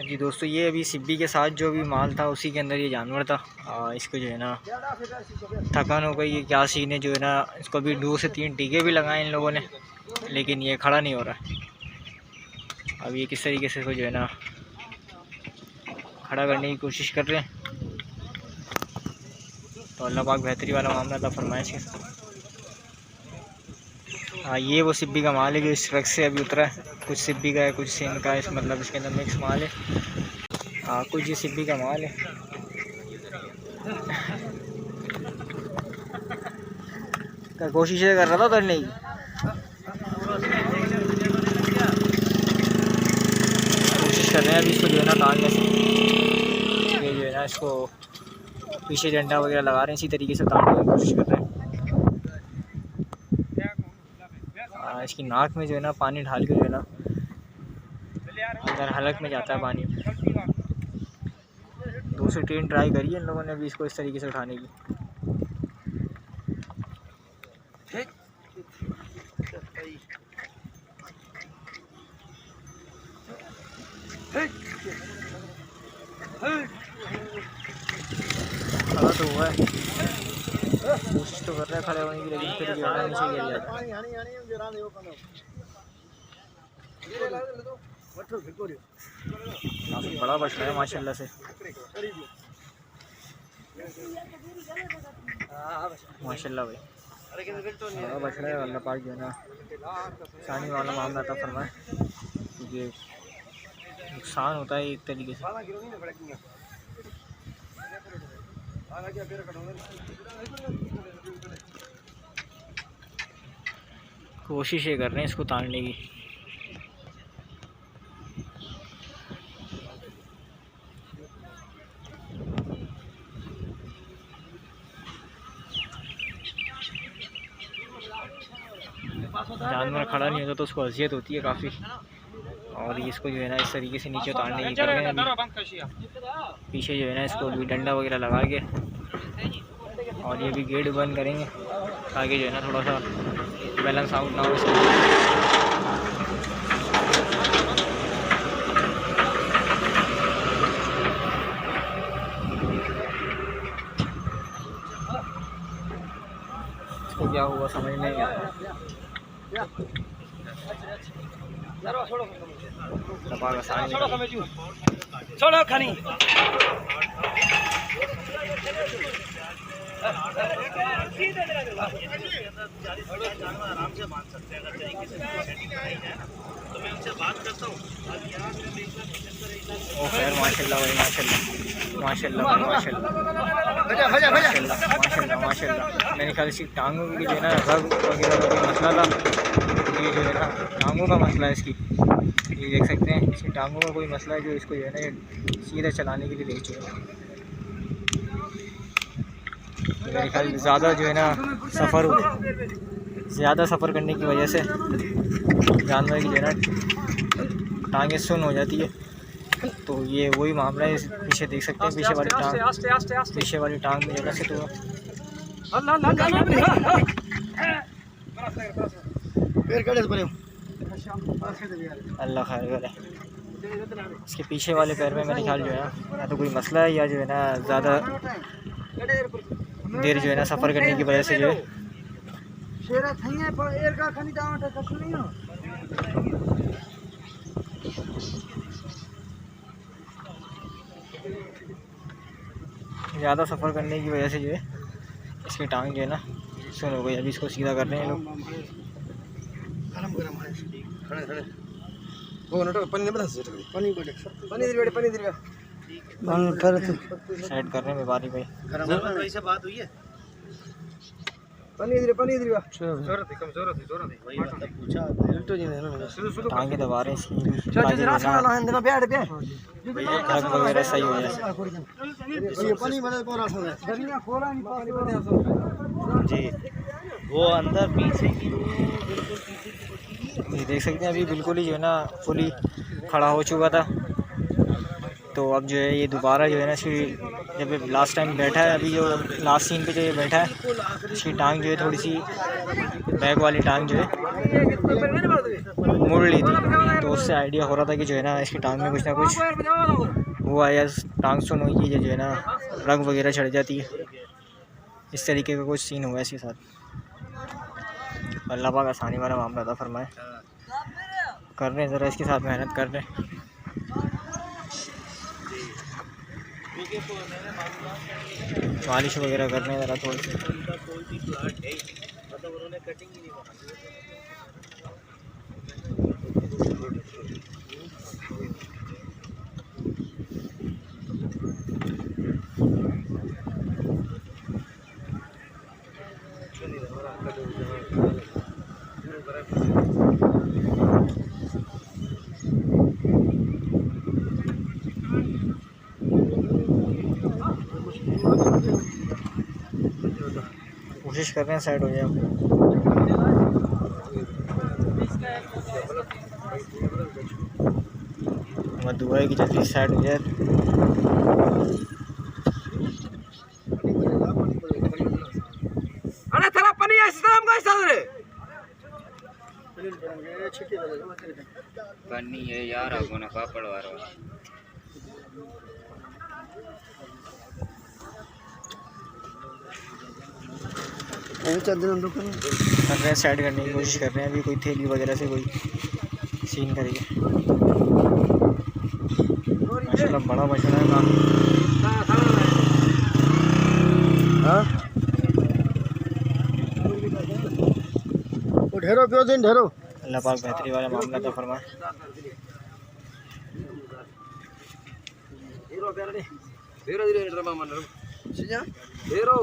जी दोस्तों, ये अभी सिब्बी के साथ जो भी माल था उसी के अंदर ये जानवर था। इसको जो है ना थकान हो गई। ये क्या सीन है जो है ना, इसको अभी 2 से 3 टीके भी लगाए इन लोगों ने, लेकिन ये खड़ा नहीं हो रहा है। अब ये किस तरीके से इसको जो है ना खड़ा करने की कोशिश कर रहे हैं, तो अल्लाह पाक बेहतरी वाला मामला था फरमाइश के। ये वो सिब्बी का माल है जो इस ट्रक से अभी उतरा है। कुछ सिब्बी का है, कुछ सिंध का है, मतलब इसके अंदर मिक्स माल है। कुछ ये सिब्बी का माल है। कोशिश कर रहा था उतरने की, कोशिश कर रहे हैं अभी इसको जो है ना टांगने से। ये जो है ना इसको पीछे डंडा वगैरह लगा रहे हैं, इसी तरीके से ताड़ने की कोशिश कर रहे हैं। इसकी नाक में जो है ना पानी ढाल के जो है ना अंदर हलक में जाता है पानी। 2 से 3 ट्राई करी है इन लोगों ने अभी इसको इस तरीके से उठाने की। खड़ा तो हुआ है, कोशिश तो कर रहा है खड़े होने की, लेकिन फिर जो है ना नीचे गिर जाता है। काफ़ी बड़ा बछड़ा है माशाल्लाह से, माशाल्लाह भाई बड़ा बछड़ा है। अल्लाह पाक जो है ना आसानी वाला मामला था फरमाए, क्योंकि नुकसान होता है एक तरीके से। कोशिश ये कर रहे हैं इसको ताड़ने की। जानवर खड़ा नहीं होता तो उसको अजियत होती है काफ़ी, और इसको जो है ना इस तरीके से नीचे उतारने की कर रहे हैं। पीछे जो है ना इसको भी डंडा वगैरह लगा के, और ये भी गेट बंद करेंगे ताकि जो है ना थोड़ा सा बैलेंस आउट ना हो इसको। इसको क्या हुआ समझ नहीं आ रहा। छोड़ो खानी आराम से बांध सकते हैं अगर तरीके से तो मैं उनसे बात करता हूँ। खैर माशाल्लाह भाई, माशाल्लाह माशाल्लाह माशाल्लाह माशाल्लाह माशाल्लाह। मेरे ख्याल से टांगों की जो है ना रग वगैरह का कोई मसला था, ये जो है ना टांगों का मसला है इसकी। ये देख सकते हैं इसकी टांगों का कोई मसला है जो इसको जो है ना सीधा चलाने के लिए देख चुके हैं। मेरे ख्याल ज़्यादा जो है ना ज़्यादा सफ़र करने की वजह से जानवर की जो है ना टांगें सुन हो जाती है, तो ये वही मामला है। पीछे देख सकते हैं पीछे वाली टांग में जगह से तो अल्लाह खैर करे। इसके पीछे वाले पैर में मेरे ख्याल जो है ना तो कोई मसला है, या जो है ना ज़्यादा देर जो है ना सफ़र करने की वजह से जो है ज़्यादा सफ़र करने की वजह से जो है इसकी टांग जो है ना सुन हो गई। अभी इसको सीधा कर रहे हैं लोग। साइड कर रहे हैं व्यापारी भाई। से बात हुई है टांगे दबा रहे हैं इसकी वगैरह सही हो जाए। जी वो अंदर पीछे की ये देख सकते हैं अभी बिल्कुल ही जो है ना फुली खड़ा हो चुका था। तो अब जो है ये दोबारा जो है ना इसकी जब लास्ट टाइम बैठा है, अभी जो लास्ट सीन पे जो ये बैठा है, इसकी टांग जो है थोड़ी सी बैक वाली टांग जो है मुड़ ली थी। तो उससे आइडिया हो रहा था कि जो है ना इसकी टांग में कुछ ना कुछ हुआ या टांग सुन हुई कि जो है ना रग वगैरह चढ़ जाती है। इस तरीके का कुछ सीन हुआ है इसके साथ। अल्लाह पाक आसानी वाला मामला था फरमाए। कर रहे हैं ज़रा इसके साथ मेहनत कर रहे हैं। मालिश वगैरह कर रहे हैं ज़रा थोड़ी सी। कोशिश कर रहे हैं साइड हो जाए। मैं दुआ है कि जल्दी साइड हो जाए। अरे तेरा पानी इस्लाम का हिस्सा रे पानी है यार आगो ना पापड़ वारो कर रहे हैं साइड करने की कोशिश कर रहे हैं। अभी कोई थैली वगैरह से कोई सीन करेंगे। माशाल्लाह बड़ा मछला है काफ़ी। ढेरो पियो दिन ढेरो अल्लाह पाक बेहतरी वाला मामला तो फरमाए। ढेरो धीरे ड्रामा मन सिया ढेरो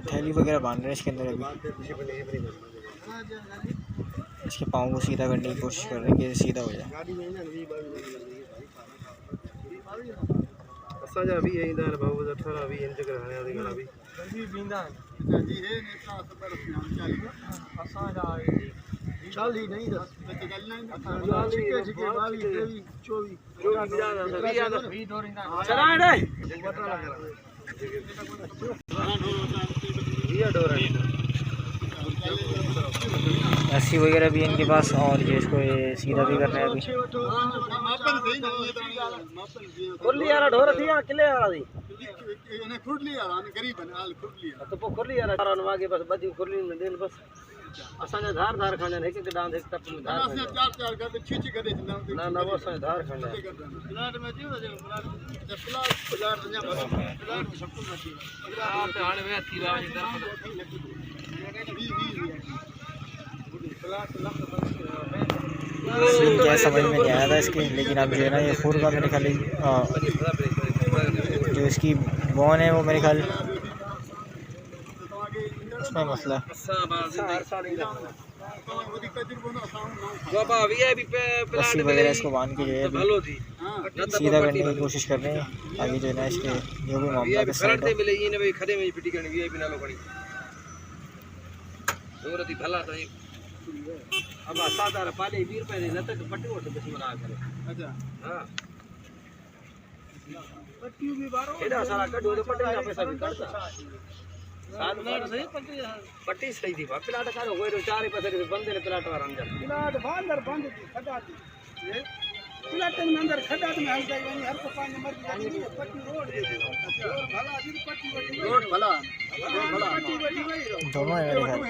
थैली वगैरह बांध रहे हैं इसके अंदर। अभी इसके पाँव को सीधा करने की कोशिश कर रहे हैं कि सीधा हो जाए। असांजा भी ईंदा आहिनि भाऊ 18 20 इंच कराने वाली गला भी बींदा जी है नेता सबर असांजा 40 नहीं 10 छिके छिके 22 24 चराए रे रस्सी वगैरह भी इनके पास और ये इसको ये सीधा भी कर रहे हैं। अभी खुरली यार ढोर थी या किले वाला थी ने खुरली यार ने गरीब ने हाल खुरली तो पो खुरली यार न वागे बस बदी खुरली में देन बस असांजा धार धार खाने एक एक डांस एक टप में धार चार चार का तो छीछ करे ना ना वो असांजा धार खाने प्लाट में जीव प्लाट संजा प्लाट सब कुछ मची प्लाट हाने में थी राज तरफ क्या समझ में नहीं आया था इसके। लेकिन अब जो है ना ये फूर का मेरे ख्याल जो इसकी बोन है वो मेरे ख्याल उसमें मसला रस्सी वगैरह इसको बांध के जो है सीधा करने की कोशिश कर रहे हैं ताकि जो है ना इसके जो भी मामला है। अब साधारण पानी 20 रुपए नहीं लगता पट्टी हो तो बना करे। अच्छा हां पट्टी भी बारो एडा सारा कढो तो पट्टी का पैसा भी करता साथ में सही पट्टी सही थी प्लाट करो कोई 4 पैसे के बंदे ने प्लाट वाला अंदर प्लाट बांदर बंद थी खड़ा थी ये प्लाट में अंदर खड़ा में हम जाई हर को पानी मर जानी पट्टी रोड दे भला जी पट्टी रोड भला पट्टी बड़ी भाई दोनों है मेरे ख्याल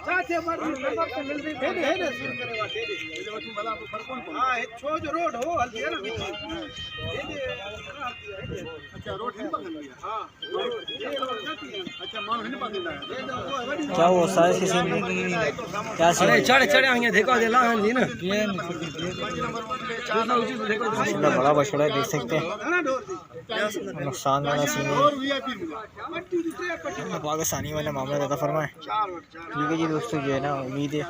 साथे मर नंबर तो मिल रही है ना सुन करे वाटे दे वठू भला फर्क कौन हां छो जो रोड हो हल्दी है ना बीच अच्छा रोड हिन पर गई हां ये रोड जाती है अच्छा मान हिन पर दिला है क्या वो साइज की सीन क्या सीन। अरे चढ़ चढ़ आगे देखो दे ला जी ना ये बड़ा बछड़ा है देख सकते हैं। नुकसान वाला सीन है पाकिस्तानी वाला मामला ज़्यादा फरमाए। ठीक है जी दोस्तों जो है ना उम्मीद है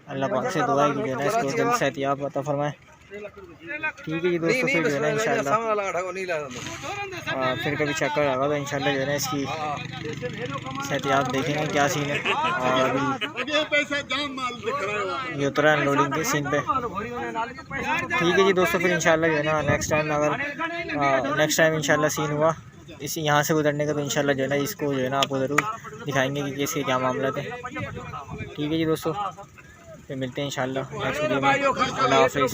अल्लाह पाक से दुआ है कि जो है ना इसको जल्द से एहतियात अता फरमाए। ठीक है जी दोस्तों, फिर जो है ना इंशाल्लाह फिर कभी चक्कर आएगा तो इंशाल्लाह जो है ना इसकी एहतियात देखेंगे क्या सीन है। और अभी ये उतरा अनलोडिंग के सीन पे। ठीक है जी दोस्तों, फिर इंशाल्लाह जो है ना नेक्स्ट टाइम इंशाल्लाह सीन हुआ इसी यहाँ से गुजरने का तो इंशाल्लाह जो है ना इसको जो है ना आपको ज़रूर दिखाएंगे कि इसके क्या मामला थे। ठीक है जी दोस्तों, फिर मिलते हैं इंशाल्लाह नेक्स्ट वीडियो में। अल्लाह हाफ़िज़।